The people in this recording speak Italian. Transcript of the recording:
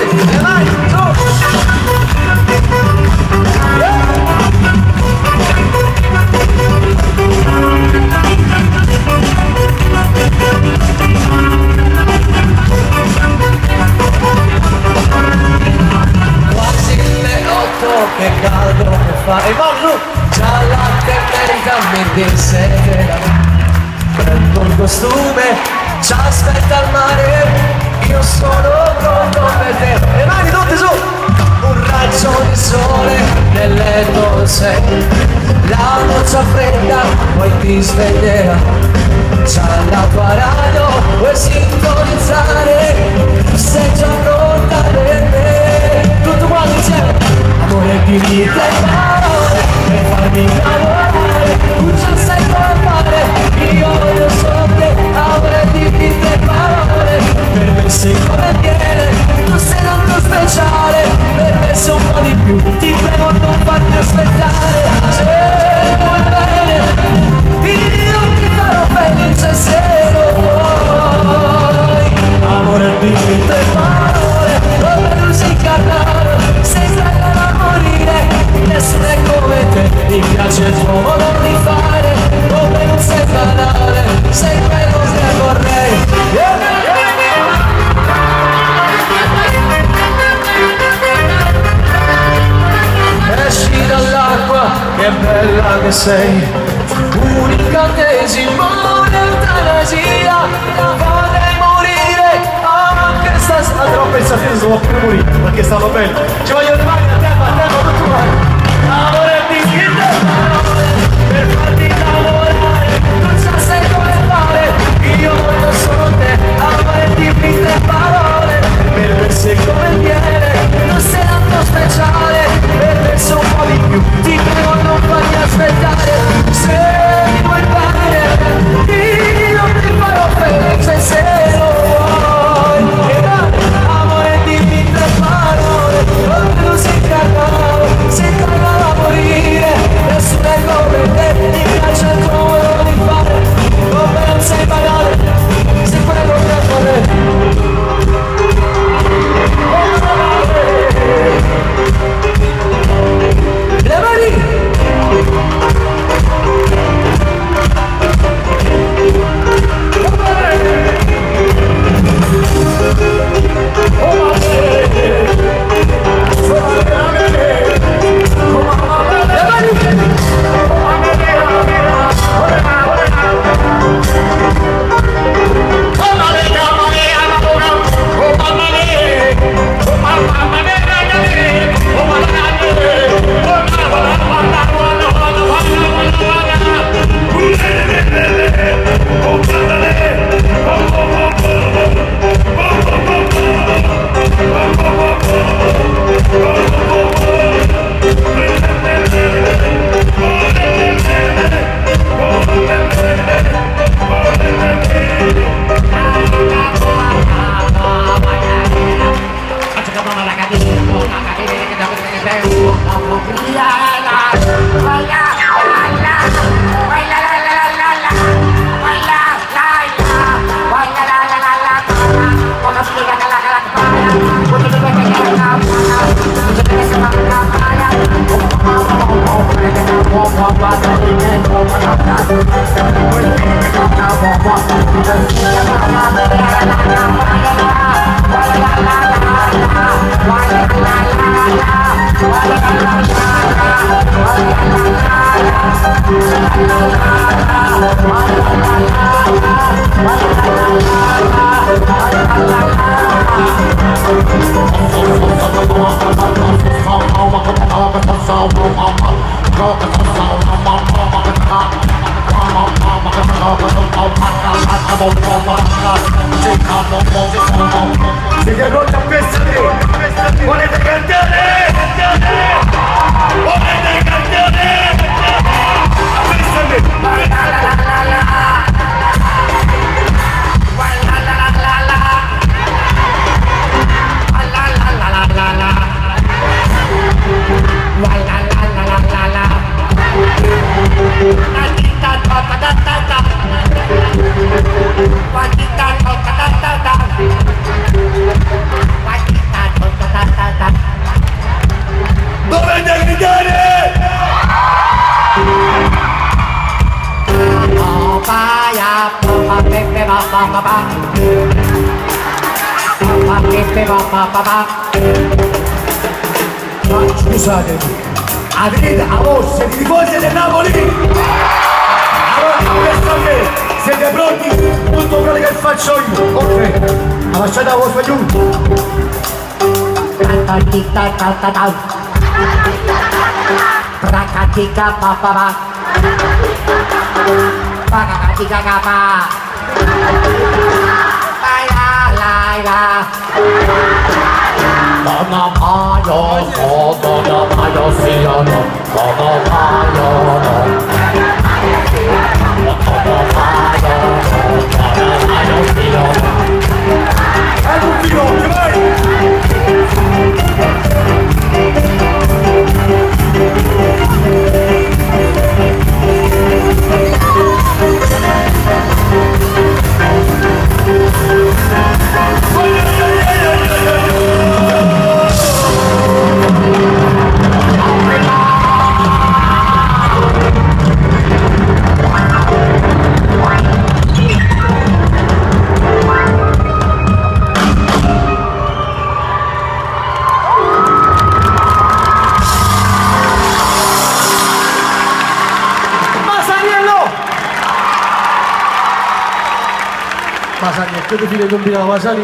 tutti, le mani, su! Quasi le 8, che caldo che fa. E va giù! Già la temperatura mi dissera. Prendo il costume, ci aspetta al mare, io sono pronto per te. Le mani tutte su! Un raggio di sole nel letto sei, la doccia fredda poi ti sveglierà. C'ha la tua radio, vuoi sintonizzare, sei già pronta per me. Tutto quanto insieme, amore dimmi le parole per farmi innamorare, tu già sai come fare, io voglio solo te, amore dimmi le parole, per me sei come viene, tu sei tanto speciale, per me sei un po' di più, ti prego non farti aspettare, se vuoi bene, io ti farò felice se lo vuoi, amore dimmi le parole, come tu sei carnale, sei bella da morire, nessuno è come te, mi piace il tuo modo di fare, come non sei banale, sei quello che vorrei. Esci dall'acqua, che bella che sei, un incantesimo, un'eutanasia, vorrei morire anche stasera. Però pensate che sono per morire, perché stavo bene. Ci voglio le mani a tempo, tutto male. Amore di schitte parole, per farti innamorare, non so sai come fare, io voglio solo te, amore di schitte parole, per me sei come viene, non sei tanto speciale, per me sei un po' di più, ti prego non farmi aspettare, se mi vuoi bene, io ti farò felice se lo vuoi, e dai, amore dimmi le parole, come tu sei carnale, sei carnale da morire, nessuno è come te, mi piace il tuo modo di fare, come non sei banale, sei quello che vorrei. Le mani! Si derrota questa lì. Volete cantare? Volete cantare? Questa lì. Ma scusate, avete a voi siete tifosi del Napoli? Allora questo a me, siete pronti? Tutto quello che faccio io, ok? Ma lasciate la vostra aiuto. Masani, che fine combinava Masani?